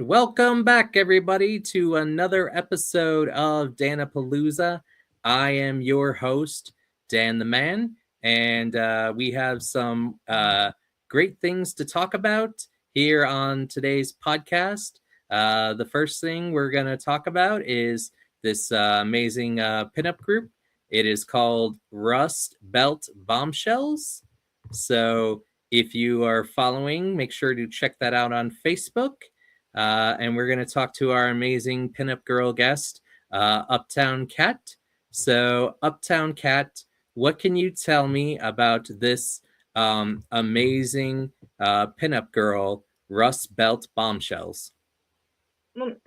welcome back, everybody, to another episode of Dan-A-Plooza. I am your host, Dan the Man, and we have some great things to talk about here on today's podcast. The first thing we're going to talk about is this amazing pinup group. It is called Rust Belt Bombshells. So if you are following, make sure to check that out on Facebook. And we're going to talk to our amazing pinup girl guest, Uptown Cat. So, Uptown Cat, what can you tell me about this amazing pinup girl, Rust Belt Bombshells?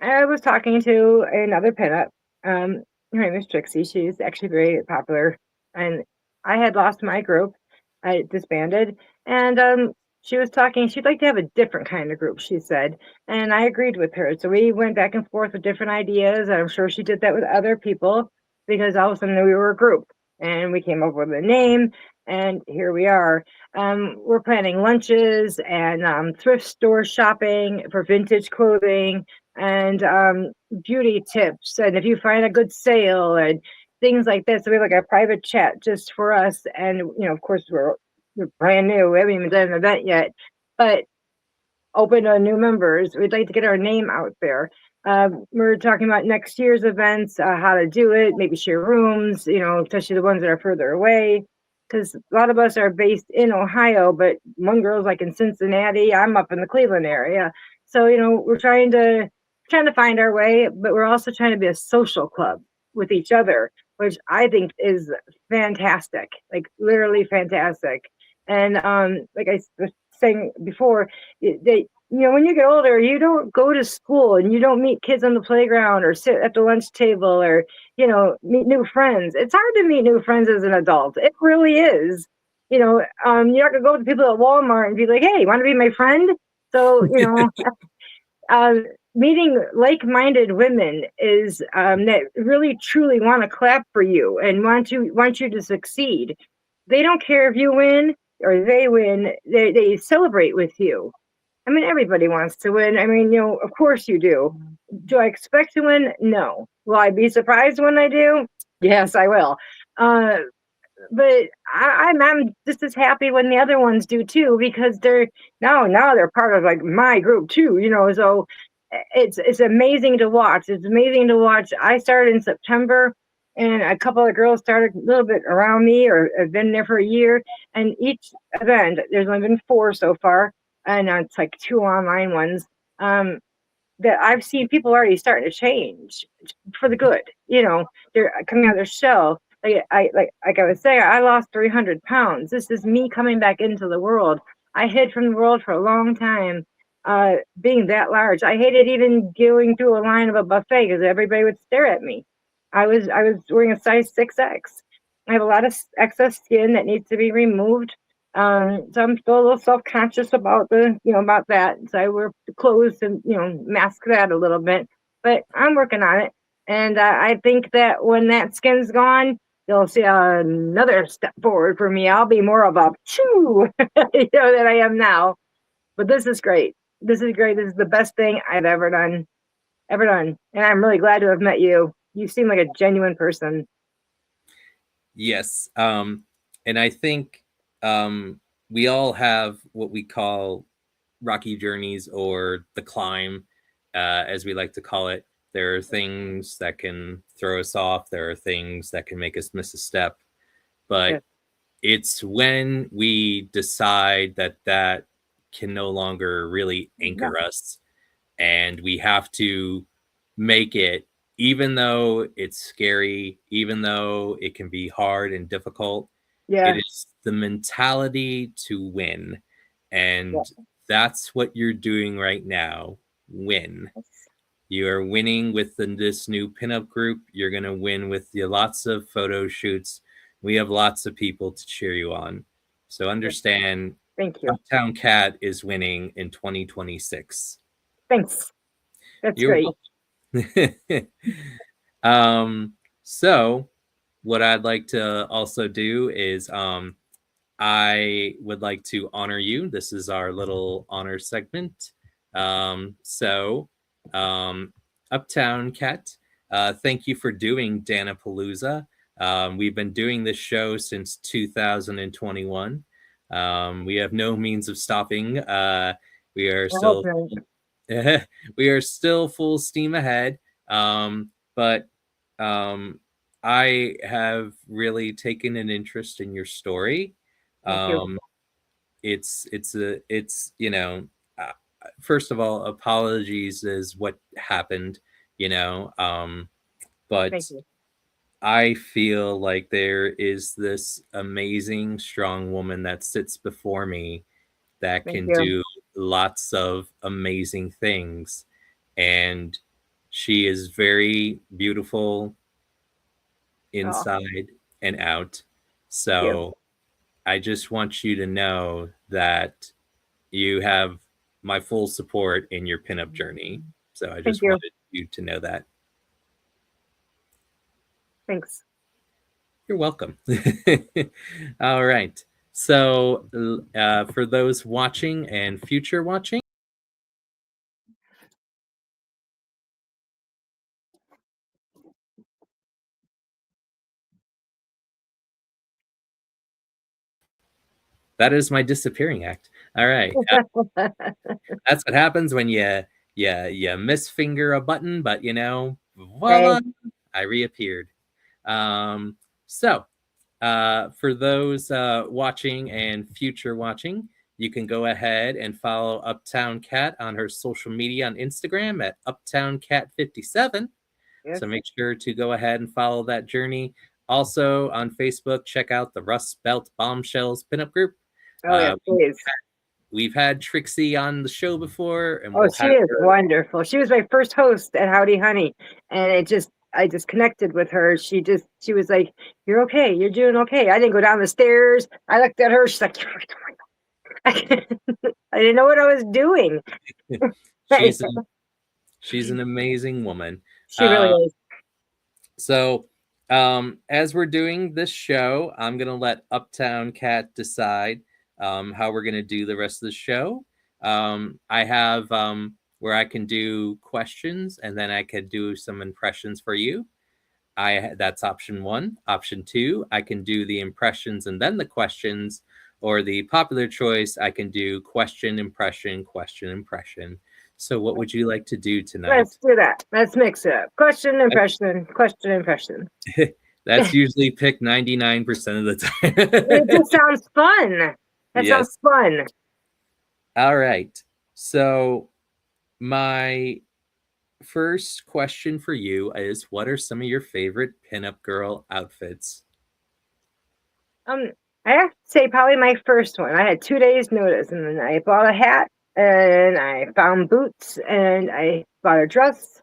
I was talking to another pinup. Her name is Trixie. She's actually very popular, and I had lost my group. I disbanded, and she was talking. She'd like to have a different kind of group, she said, and I agreed with her. So we went back and forth with different ideas. I'm sure she did that with other people because all of a sudden we were a group, and we came up with a name, and here we are. We're planning lunches and thrift store shopping for vintage clothing and beauty tips, and if you find a good sale and things like that. So we have like a private chat just for us, and of course we're brand new. We haven't even done an event yet, but open to new members. We'd like to get our name out there. We're talking about next year's events, how to do it, maybe share rooms, especially the ones that are further away. Because a lot of us are based in Ohio, but one girl's like in Cincinnati. I'm up in the Cleveland area. So, we're trying to find our way, but we're also trying to be a social club with each other, which I think is fantastic, like literally fantastic. And like I was saying before, they, when you get older, you don't go to school and you don't meet kids on the playground or sit at the lunch table or, meet new friends. It's hard to meet new friends as an adult. It really is. You're not gonna go to people at Walmart and be like, "Hey, want to be my friend?" So, uh, meeting like-minded women is that really truly want to clap for you and want you to succeed. They don't care if you win or they win. They celebrate with you. I mean, everybody wants to win. I mean, of course you do. Do I expect to win? No. Will I be surprised when I do? Yes, I will. Uh, but I'm just as happy when the other ones do too, because they're now they're part of like my group too, so it's amazing to watch. It's amazing to watch. I started in September, and a couple of girls started a little bit around me or have been there for a year, and each event there's only been 4 so far, and it's like 2 online ones. That I've seen people already starting to change for the good. They're coming out of their shell. Like I was saying, I lost 300 pounds. This is me coming back into the world. I hid from the world for a long time, being that large. I hated even going through a line of a buffet because everybody would stare at me. I was wearing a size 6X. I have a lot of excess skin that needs to be removed. So I'm still a little self-conscious about about that. So I wear clothes and, mask that a little bit, but I'm working on it. And I think that when that skin's gone, you'll see another step forward for me. I'll be more of a chew, than I am now. But this is great. This is great. This is the best thing I've ever done, ever done. And I'm really glad to have met you. You seem like a genuine person. Yes. And I think we all have what we call rocky journeys or the climb, as we like to call it. There are things that can throw us off. There are things that can make us miss a step. But Yeah. it's when we decide that can no longer really anchor us, and we have to make it, even though it's scary, even though it can be hard and difficult. It Yeah. is the mentality to win, Yeah. and that's what you're doing right now. Win. You are winning with this new pinup group. You're going to win with lots of photo shoots. We have lots of people to cheer you on. So understand, Thank you. Uptown Cat is winning in 2026. Thanks. That's You're great. welcome. So what I'd like to also do is I would like to honor you. This is our little honor segment. So Um, Uptown Cat, thank you for doing Dan-A-Plooza. We've been doing this show since 2021. We have no means of stopping. We are I hope still not. we are still full steam ahead. But I have really taken an interest in your story. Thank you. Um, it's uh, first of all, apologies is what happened, you know. But Thank you. I feel like there is this amazing, strong woman that sits before me that Thank can you. do lots of amazing things. And she is very beautiful Oh, inside and out. thank you. So I just want you to know that you have my full support in your pinup journey. So I Thank just you. wanted you to know that. Thanks. You're welcome. All right. So, for those watching and future watching, that is my disappearing act. All right. That's what happens when you misfinger a button, but Hey, voila, I reappeared. Um, so for those watching and future watching, you can go ahead and follow Uptown Cat on her social media on Instagram at Uptown Cat 57. yes. So make sure to go ahead and follow that journey. Also on Facebook, check out the Rust Belt Bombshells pinup group. Oh, yes, We please. we've had Trixie on the show before, and Oh, we'll she have is her. wonderful. She was my first host at Howdy Honey, and I just connected with her. She was like, "You're okay. You're doing okay." I didn't go down the stairs. I looked at her. She's like, I didn't know what I was doing. she's an she's an amazing woman. She really Uh, is. so as we're doing this show, I'm gonna let Uptown Cat decide how we're gonna do the rest of the show. I have where I can do questions, and then I could do some impressions for you. That's option one. Option two, I can do the impressions and then the questions, or the popular choice, I can do question, impression, question, impression. So, what would you like to do Let's tonight? do that. Let's mix it up. Question, impression. That's usually picked 99% of the It time. just sounds fun. That sounds Yes. fun. All right. So, my first question for you is, what are some of your favorite pinup girl outfits? Um, I have to say probably my first one. I had 2 days notice, and then I bought a hat, and I found boots, and I bought a dress,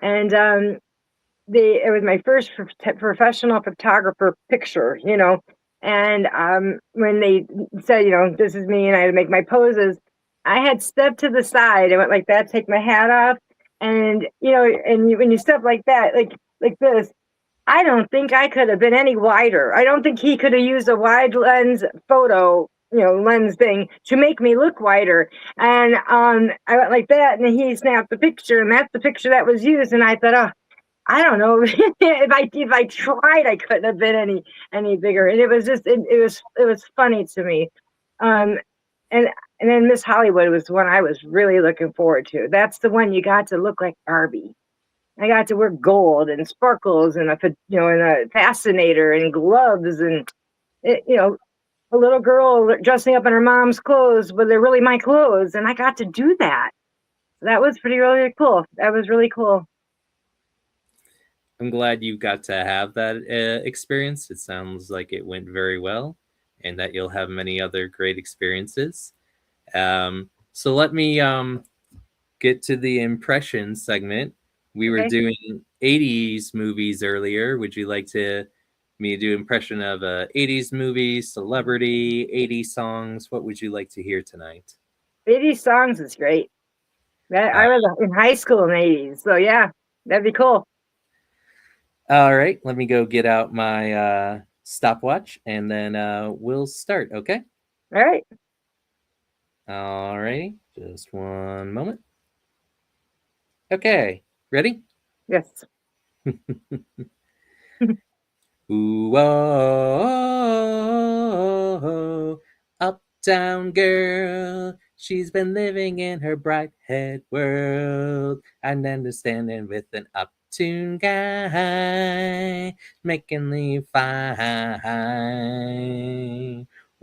and it was my first professional photographer picture, and when they said, this is me, and I had to make my poses, I had stepped to the side and went like that, take my hat off, and when you step like that, like this, I don't think I could have been any wider. I don't think he could have used a wide lens photo, lens thing to make me look wider. And I went like that, and he snapped the picture, and that's the picture that was used. And I thought, oh, I don't know if I tried, I couldn't have been any bigger. And it was just it was funny to me. Um, and and then Miss Hollywood was the one I was really looking forward to. That's the one you got to look like Barbie. I got to wear gold and sparkles and and a fascinator and gloves and a little girl dressing up in her mom's clothes, but they're really my clothes, and I got to do that. That was really cool. That was really cool. I'm glad you got to have that experience. It sounds like it went very well, and that you'll have many other great experiences. So let me get to the impression segment. We were Okay. doing 80s movies earlier. Would you like to me to do impression of a 80s movie, celebrity, 80s songs? What would you like to hear tonight? 80s songs is great. Uh, I was in high school in the 80s, so yeah, that'd be cool. all right, let me go get out my stopwatch, and then we'll start, okay? All right. All righty, just one moment. Okay, ready? Yes. Ooh, oh, uptown girl. She's been living in her bright head world and understanding with an uptune guy, making me fine.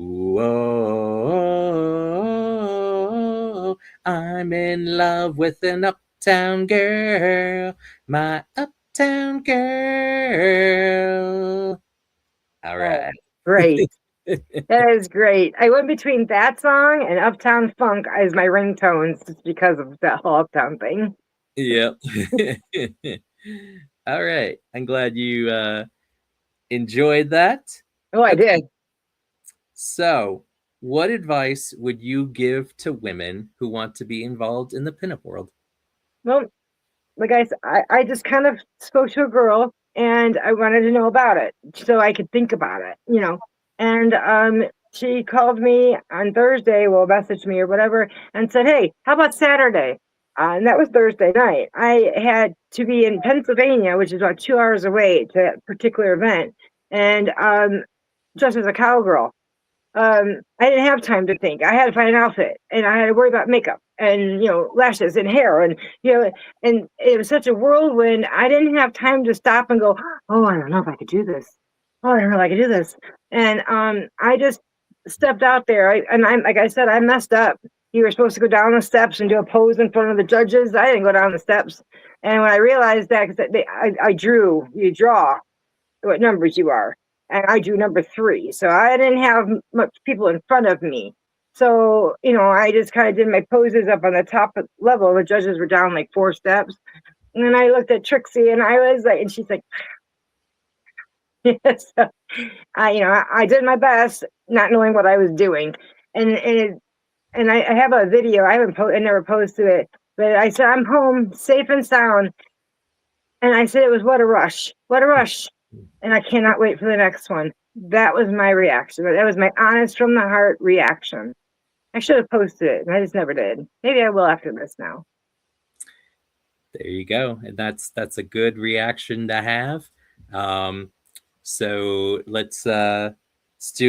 Ooh, oh, I'm in love with an uptown girl, my uptown girl. All Oh, right. great. That is great. I went between that song and Uptown Funk as my ringtones just because of that whole Uptown thing. Yep. All right. I'm glad you enjoyed that. Oh, I Okay. did. So, what advice would you give to women who want to be involved in the pinup world? Well, like I just kind of spoke to a girl and I wanted to know about it so I could think about it, you know. And she called me on Thursday, well, messaged me or whatever, and said, "Hey, how about Saturday?" And that was Thursday night. I had to be in Pennsylvania, which is about 2 hours away to that particular event, and dressed as a cowgirl. I didn't have time to think. I had to find an outfit, and I had to worry about makeup and lashes and hair, and and it was such a whirlwind. I didn't have time to stop and go, "Oh, I don't know if I could do this. Oh, I don't know if I could do this." And I just stepped out there. I'm like I said, I messed up. You were supposed to go down the steps and do a pose in front of the judges. I didn't go down the steps, and when I realized that, because I drew, you draw what numbers you are. And I drew number 3. So I didn't have much people in front of me. So, I just kind of did my poses up on the top level. The judges were down like 4 steps. And then I looked at Trixie and I was like, and she's like, so I did my best, not knowing what I was doing. And I have a video. I never posted it, but I said, I'm home safe and sound. And I said, it was what a rush. What a rush. And I cannot wait for the next one. That was my reaction. That was my honest from the heart reaction. I should have posted it, and I just never did. Maybe I will after this now. There you go. And that's a good reaction to have. Um, so let's do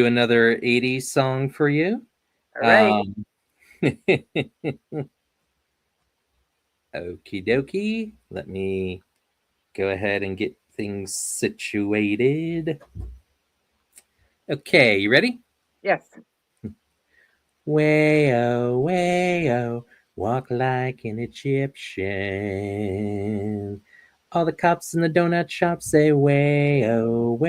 another 80s song for you. All right. Okie dokie. Let me go ahead and get things situated. Okay, you ready? Yes. Way oh, walk like an Egyptian. All the cops in the donut shop say way oh,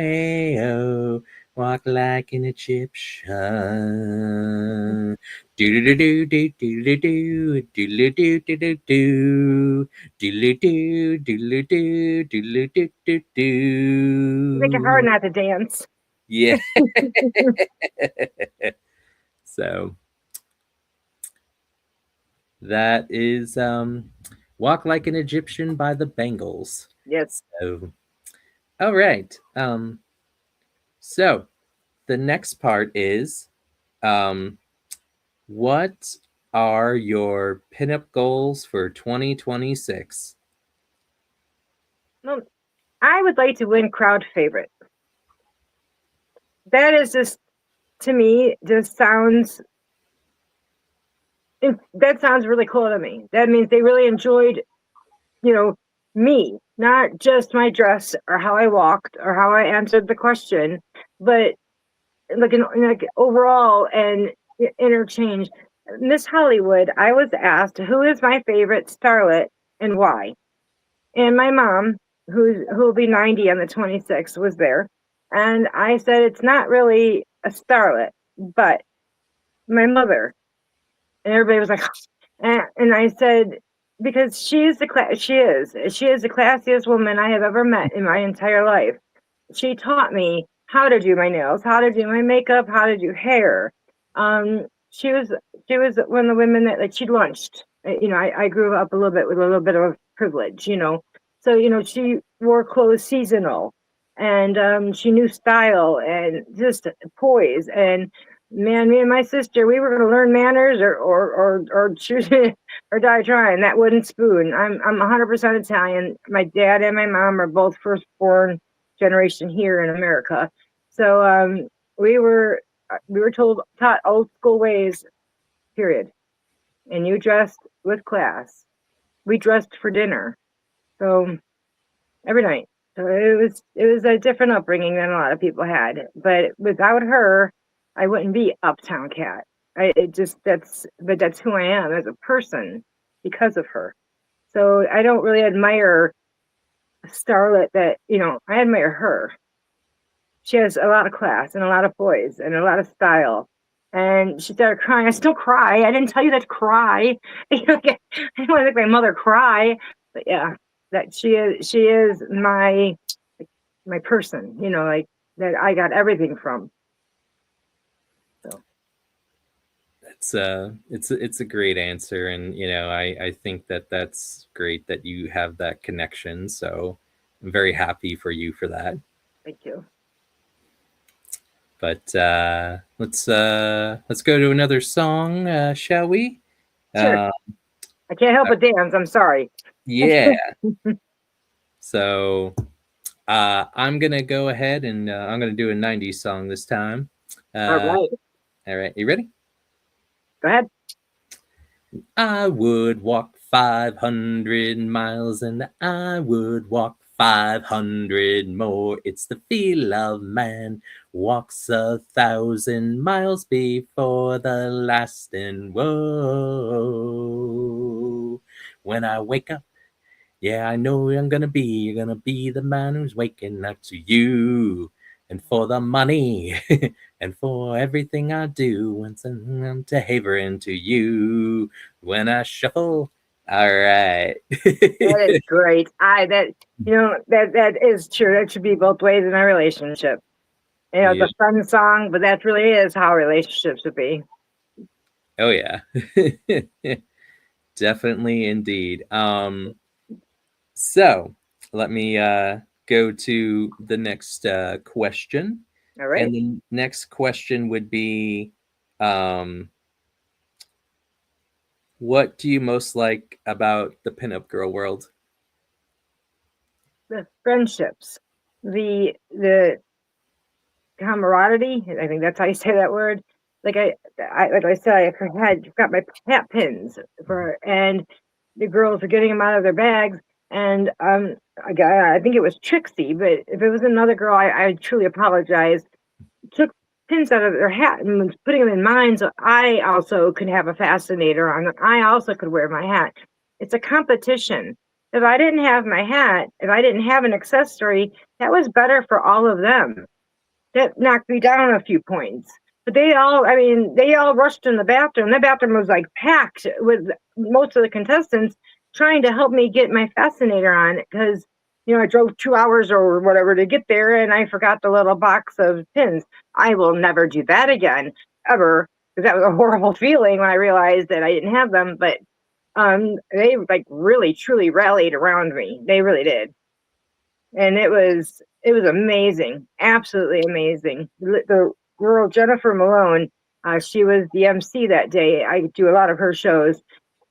walk like an Egyptian. Do do do do do do do do do do do do do do do do do do do Make it hard do. not to dance. Yeah. So that is Walk Like an Egyptian by the Bengals. Yes. So all right. So the next part is um what are your pinup goals for 2026? Well, I would like to win crowd favorite. That is just, to me, just that sounds really cool to me. That means they really enjoyed, you know, me, not just my dress or how I walked or how I answered the question, but like overall and interchange. Miss Hollywood, I was asked who is my favorite starlet and why. And my mom, who will be 90 on the 26th, was there. And I said it's not really a starlet, but my mother. And everybody was like, and I said, because she is the classiest woman I have ever met in my entire life. She taught me how to do my nails, how to do my makeup, how to do hair. She was one of the women that, like, she lunched. I grew up a little bit with a little bit of privilege, So she wore clothes seasonal, and she knew style and just poise. And Man, me and my sister, we were going to learn manners or choose or die trying. That wooden spoon. I'm 100% Italian. My dad and my mom are both firstborn generation here in America. So we were taught old school ways. Period. And you dressed with class. We dressed for dinner. So every night. So it was a different upbringing than a lot of people had. But without her, I wouldn't be Uptown Cat. It just that's who I am as a person because of her. So I don't really admire a starlet that I admire her. She has a lot of class and a lot of poise and a lot of style. And she started crying. I still cry. I didn't tell you that to cry. I don't want to make my mother cry. But yeah, that she is my person, like that I got everything from. So It's a great answer, and I think that that's great that you have that connection. So I'm very happy for you for that. thank you. But let's go to another song, shall we? Sure. Uh, I can't help but dance. I'm sorry. yeah. So I'm gonna go ahead and I'm gonna do a '90s song this time. All Uh, right. all right, you ready? Go ahead. I would walk 500 miles and I would walk 500 more. It's the feel of man walks 1,000 miles before the last. And whoa, when I wake up, yeah, I know you're gonna be the man who's waking up to you. And for the money, and for everything I do, and I'm to haver into you when I shuffle. All right. That is great. I that that is true. That should be both ways in a relationship. It's Yeah. a fun song, but that really is how relationships should be. Oh yeah. Definitely indeed. So let me go to the next question. All And right. the next question would be, um, what do you most like about the pinup girl world? The friendships, the camaraderie. I think that's how you say that word. Like like I said, I had got my hat pins and the girls were getting them out of their bags, and I think it was Trixie, but if it was another girl, I truly apologize. Took pins out of their hat and was putting them in mine, so I also could have a fascinator on. I also could wear my hat. It's a competition. If I didn't have my hat, if I didn't have an accessory, that was better for all of them. That knocked me down a few points. But they all rushed in the bathroom. The bathroom was like packed with most of the contestants trying to help me get my fascinator on because, I drove 2 hours or whatever to get there and I forgot the little box of pins. I will never do that again, ever, because that was a horrible feeling when I realized that I didn't have them. But they like really truly rallied around me. They really did, and it was amazing, absolutely amazing. The girl Jennifer Malone, she was the MC that day. I do a lot of her shows,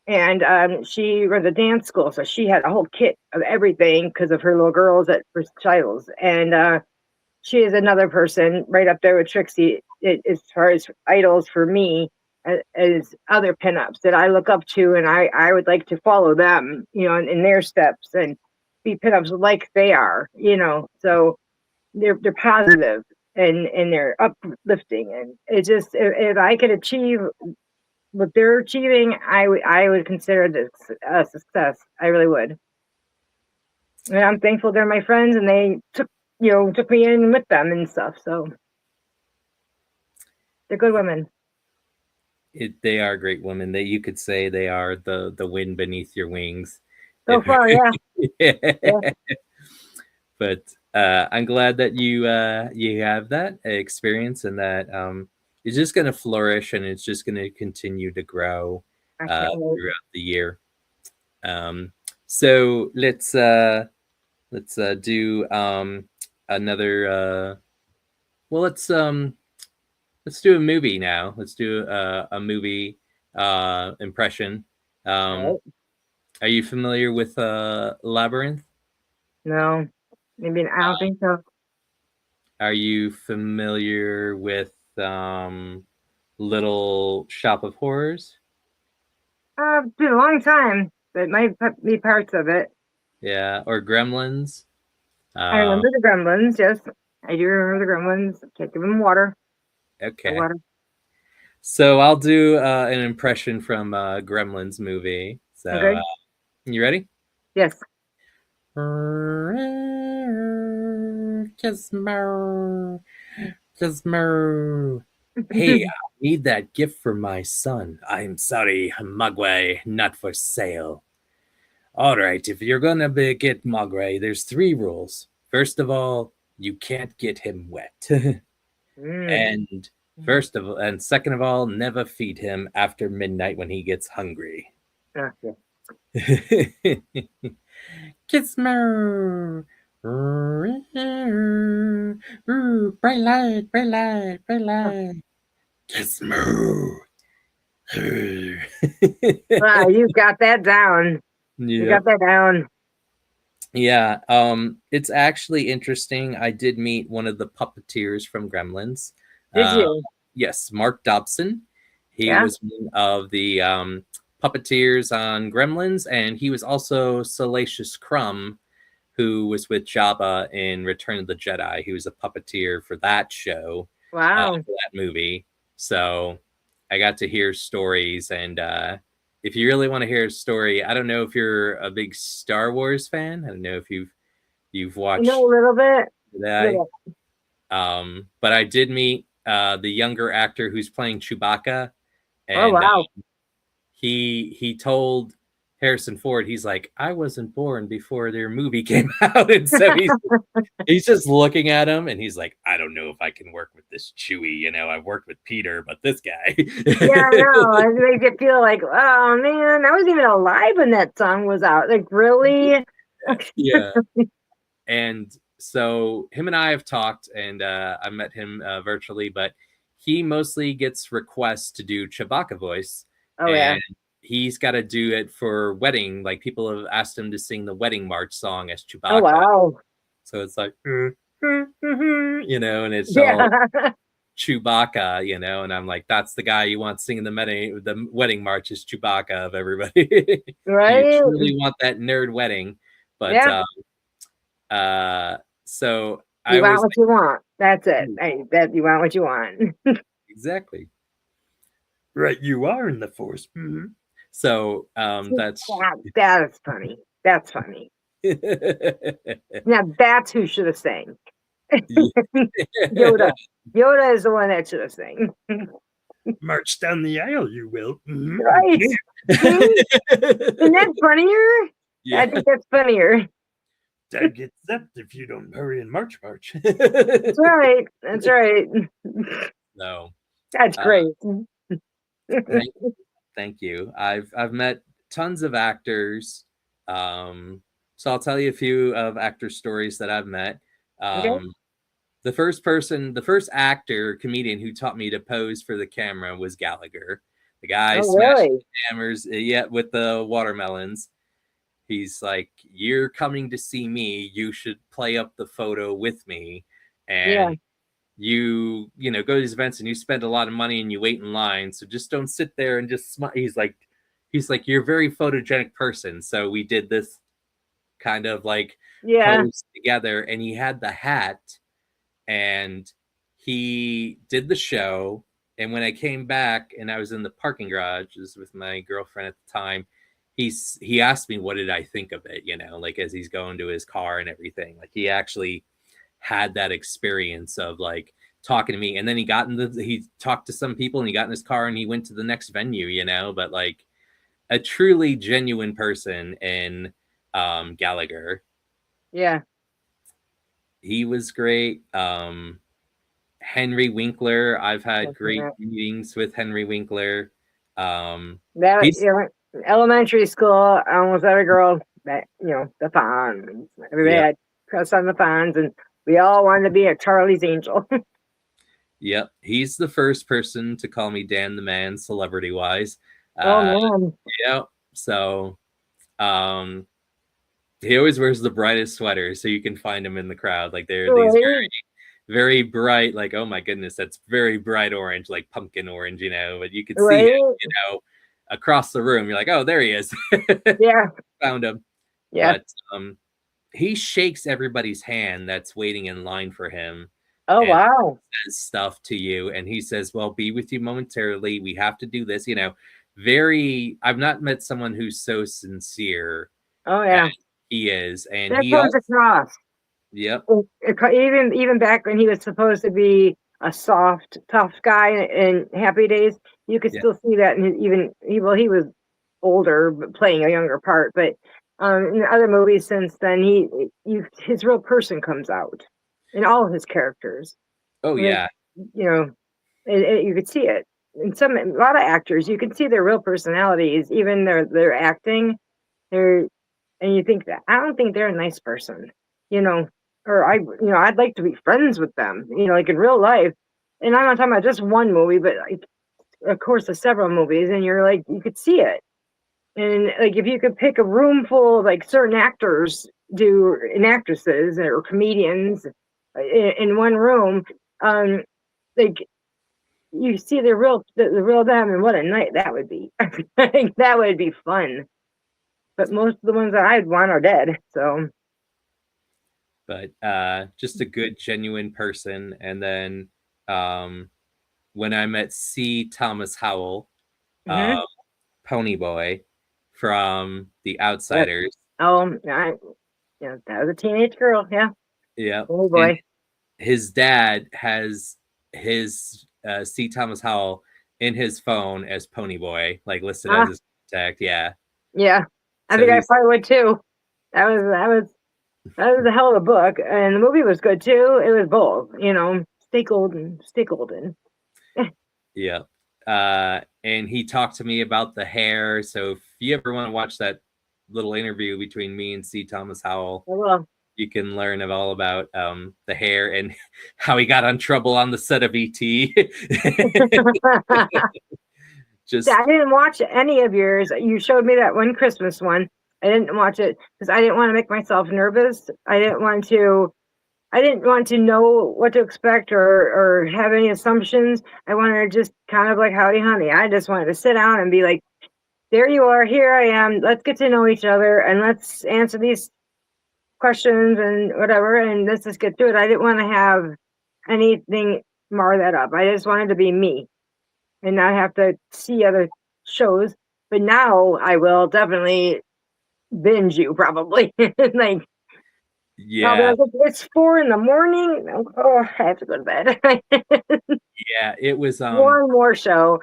and she runs a dance school, so she had a whole kit of everything because of her little girls at recitals. And she is another person right up there with Trixie as far as idols for me, as other pinups that I look up to, and I would like to follow them, in their steps and be pinups like they are, So they're positive and they're uplifting, and it just if I could achieve what they're achieving, I would consider this a success. I really would. And I'm thankful they're my friends, and they took me in with them and stuff. So they're good women. They are great women. You could say they are the wind beneath your wings. So far, yeah. Yeah. But I'm glad that you have that experience and that it's just going to flourish and it's just going to continue to grow I can't wait. throughout the year. Um, so let's do another. Well, let's do a movie now. Let's do a movie impression. Right? Are you familiar with Labyrinth? No, maybe I don't think so. Are you familiar with Little Shop of Horrors? It's been a long time, but might be parts of it. Yeah, or Gremlins? I Um, remember the Gremlins. Yes, I do remember the Gremlins. Can't give them water. No okay. water. So I'll do an impression from Gremlins movie. So Okay. you ready? Yes. Gizmo, Gizmo. Hey, I need that gift for my son. I'm sorry, Mogwai, not for sale. All right, if you're gonna get Mogwai, there's three rules. First of all, you can't get him wet. Mm. And second of all, never feed him after midnight when he gets hungry. Okay. Gizmo. Bright light, bright light, bright light. Gizmo. Wow, you got that down. You got Yep. that down. Yeah. It's actually interesting. I did meet one of the puppeteers from Gremlins. Did Uh, you? yes, Mark Dobson. He Yeah. was one of the puppeteers on Gremlins, and he was also Salacious Crumb, who was with Jabba in Return of the Jedi. He was a puppeteer for that show, Wow. for that movie. So I got to hear stories. And if you really want to hear a story, I don't know if you're a big Star Wars fan. I don't know if you've I know watched a little bit. that. Little. But I did meet the younger actor who's playing Chewbacca, Oh and wow. he told Harrison Ford, he's like, I wasn't born before their movie came out, and so he's just looking at him, and he's like, I don't know if I can work with this Chewie. You know, I've worked with Peter, but this guy. Yeah, I know. It makes you feel like, oh man, I wasn't even alive when that song was out. Like, really? Yeah. And so him and I have talked, and I met him virtually, but he mostly gets requests to do Chewbacca voice, Oh yeah. and he's got to do it for wedding. Like people have asked him to sing the wedding march song as Oh Chewbacca. wow. So it's like, you know, and it's all Yeah. Chewbacca, you know, and I'm like, that's the guy you want singing the wedding march is Chewbacca of everybody. You Right? truly want that nerd wedding, but Yeah. so I You want always what you want. That's it. think, Hey, that you want what you want. exactly right. You are in the force. Mm-hmm. So that's That is funny. That's funny. Now that's who should have sang. Yoda. Yoda is the one that should have sang. March down the aisle, you will. Mm-hmm. Right. See? Isn't that funnier? Yeah. I think that's funnier. Dad gets zapped if you don't hurry and march. That's right. That's right. No. That's great. Thank you. I've met tons of actors. So I'll tell you a few of actor stories that I've met. Okay. The first actor, comedian who taught me to pose for the camera was Gallagher. The guy Oh, smashing really? the hammers, yeah, with the watermelons. He's like, you're coming to see me. You should play up the photo with me. Yeah. And you know, go to these events and you spend a lot of money and you wait in line. So just don't sit there and just smile. He's like, you're a very photogenic person. So we did this kind of like Yeah. pose together, and he had the hat, and he did the show. And when I came back and I was in the parking garage with my girlfriend at the time, he asked me what did I think of it, you know, like as he's going to his car and everything. Like he actually had that experience of like talking to me, and then he talked to some people and he got in his car and he went to the next venue, you know. But like a truly genuine person in Gallagher. Yeah. He was great. Henry Winkler, I've had That's great right. meetings with Henry Winkler. That He's elementary school, almost every girl that the Fonz. Everybody yeah, had crush on the Fonz, and we all wanted to be a Charlie's Angel. Yep, he's the first person to call me Dan the Man, celebrity wise. Oh Uh, man. yeah. So, um, he always wears the brightest sweater, so you can find him in the crowd. Like there are these Right. very bright, like, oh my goodness, that's very bright orange, like pumpkin orange, but you could see him, Right. across the room. You're like, oh, there he is. Yeah. Found him. Yeah. But he shakes everybody's hand that's waiting in line for him Oh and wow. says stuff to you. And he says, well, be with you momentarily. We have to do this, very, I've not met someone who's so sincere Oh as yeah. he is. And That he comes also, across. yep, Even back when he was supposed to be a soft, tough guy in Happy Days, you could yeah, still see that. And he was older, but playing a younger part. But in other movies since then, his real person comes out in all of his characters. oh, Like yeah. you know, you could see it in a lot of actors. You can see their real personalities, even their acting. They're and you think that I don't think they're a nice person, you know, or I'd like to be friends with them, like in real life. And I'm not talking about just one movie, but like, of course, of several movies, and you're like, you could see it. And like, if you could pick a room full of like certain actors do and actresses or comedians in one room, um, like you see the real them, and what a night that would be. That would be fun. But most of the ones that I'd want are dead. So. But just a good, genuine person. And then um, when I met C. Thomas Howell, Hmm. Pony Boy from The Yep. Outsiders. Oh, that was a teenage girl. Yeah. Yeah. Oh And boy. his dad has his C. Thomas Howell in his phone as Pony Boy, like listed as Ah, his contact. Yeah. yeah. I So think I he's, probably would too. That was a hell of a book, and the movie was good too. It was both. Stay golden, stay golden. I yeah. And he talked to me about the hair. So if you ever want to watch that little interview between me and C. Thomas Howell, will. you can learn all about the hair and how he got on trouble on the set of ET. Yeah, Just, I didn't watch any of yours. You showed me that one Christmas one. I didn't watch it because I didn't want to make myself nervous. I didn't want to know what to expect or have any assumptions. I wanted to just kind of like howdy honey. I just wanted to sit down and be like, there you are, here I am. Let's get to know each other and let's answer these questions and whatever, and let's just get through it. I didn't want to have anything mar that up. I just wanted to be me and not have to see other shows. But now I will definitely binge you probably. Like I'll be yeah, like, it's 4 in the morning. Oh, I have to go to bed. yeah. It was One more show.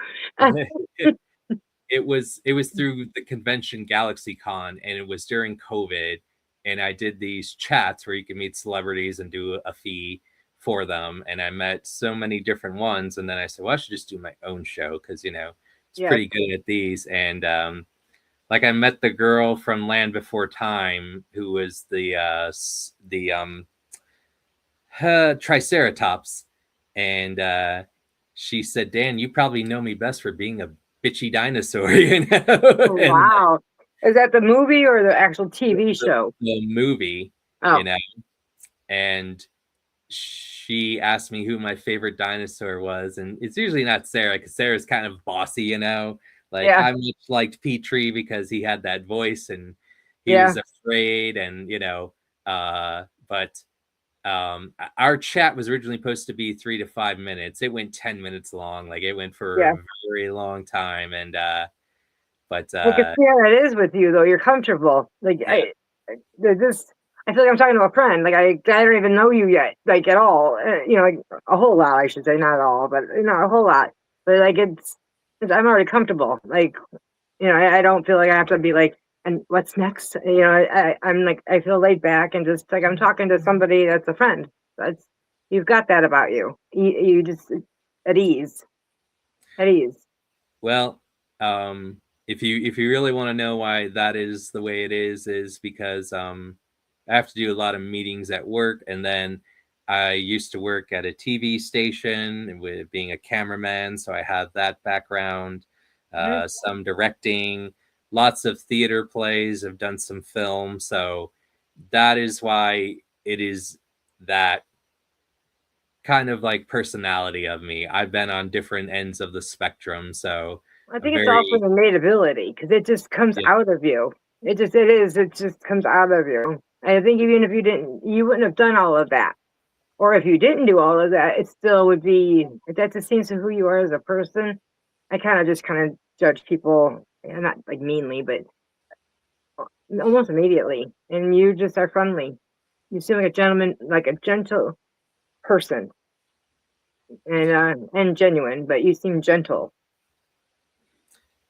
it was through the convention GalaxyCon, and it was during COVID, and I did these chats where you can meet celebrities and do a fee for them, and I met so many different ones, and then I said, well, I should just do my own show because it's Yeah, pretty good at these. And like, I met the girl from Land Before Time who was the Triceratops, and she said, Dan, you probably know me best for being a bitchy dinosaur, oh, and wow. Is that the movie or the actual TV the, show? the movie, Oh, you know, and she asked me who my favorite dinosaur was, and it's usually not Sarah because Sarah's kind of bossy, like yeah, I much liked Petrie because he had that voice and he yeah, was afraid, and but our chat was originally supposed to be 3 to 5 minutes. It went 10 minutes long. Like, it went for yeah. a very long time. And but I can see how it is with you though. You're comfortable. Like yeah, there's this. I feel like I'm talking to a friend. Like I don't even know you yet, like at all. Like a whole lot, I should say, not at all, but not a whole lot. But like I'm already comfortable. Like I don't feel like I have to be like, and what's next? I'm like, I feel laid back and just like I'm talking to somebody that's a friend. That's You've got that about you. You just at ease, at ease. well, if you really want to know why that is the way it is because I have to do a lot of meetings at work, and then I used to work at a TV station with being a cameraman, so I have that background. Mhm. Some directing, lots of theater plays. I've done some film, so that is why it is that kind of like personality of me. I've been on different ends of the spectrum, so I a think it's also very the innate ability because it just comes yeah. out of you. It just comes out of you. I think even if you didn't, you wouldn't have done all of that. Or if you didn't do all of that, it still would be, that just seems to who you are as a person. I kind of judge people, not like meanly, but almost immediately. And you just are friendly. You seem like a gentleman, like a gentle person and genuine, but you seem gentle.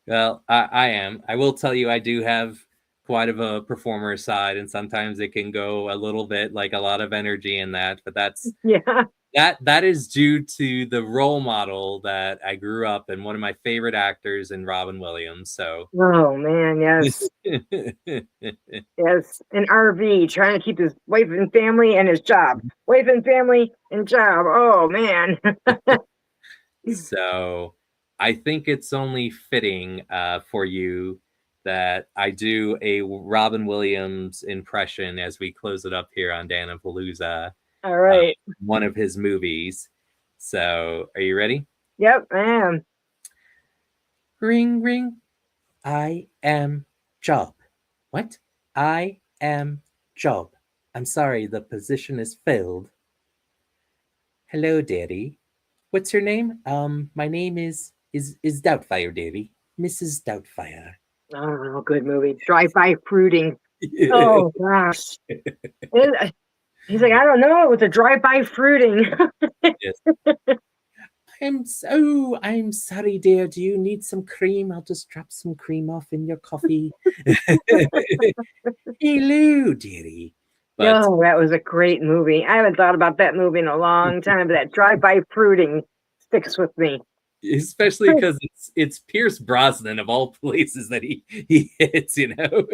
Well, I am. I will tell you, I do have quite of a performer side, and sometimes it can go a little bit like a lot of energy in that. But Yeah. that is due to the role model that I grew up in. One of my favorite actors in Robin Williams. So, Oh man, yes. Yes. An RV trying to keep his wife and family and his job. Wife and family and job. Oh man. so I think it's only fitting for you that I do a Robin Williams impression as we close it up here on Dan-A-Plooza. All right. One of his movies. So, are you ready? Yep, I am. Ring, ring. I am Job. What? I am Job. I'm sorry, the position is filled. Hello, Daddy. What's your name? My name is Doubtfire, Daddy. Mrs. Doubtfire. Oh, good movie. Drive-by fruiting. Oh gosh. He's like, I don't know, with a drive-by fruiting. Yes. I'm sorry, dear. Do you need some cream? I'll just drop some cream off in your coffee. Hello, dearie. But Oh, that was a great movie. I haven't thought about that movie in a long time, but that drive-by fruiting sticks with me. especially because it's Pierce Brosnan of all places that he hits, you know.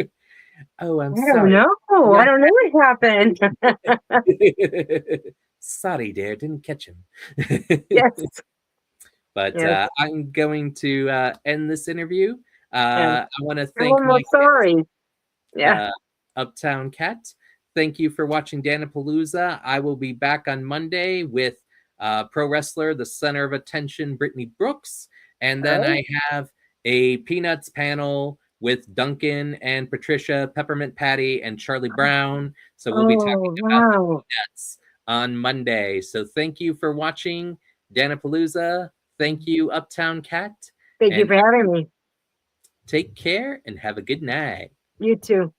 Oh, I'm I don't sorry. know. I Yeah. don't know what happened. Sorry, dear, didn't catch him. Yes. But Yes. I'm going to end this interview. Yes. I want to And thank one more my story. Yeah. uh, Uptown Cat. Thank you for watching Dan-A-Plooza. I will be back on Monday with pro wrestler, the center of attention, Brittany Brooks. And All then right. I have a Peanuts panel with Duncan and Patricia, Peppermint Patty, and Charlie Brown. So we'll be Oh, talking about the wow. Peanuts on Monday. So thank you for watching Dan-A-Plooza. Thank you, Uptown Cat. Thank you And for having me. take care and have a good night. You too.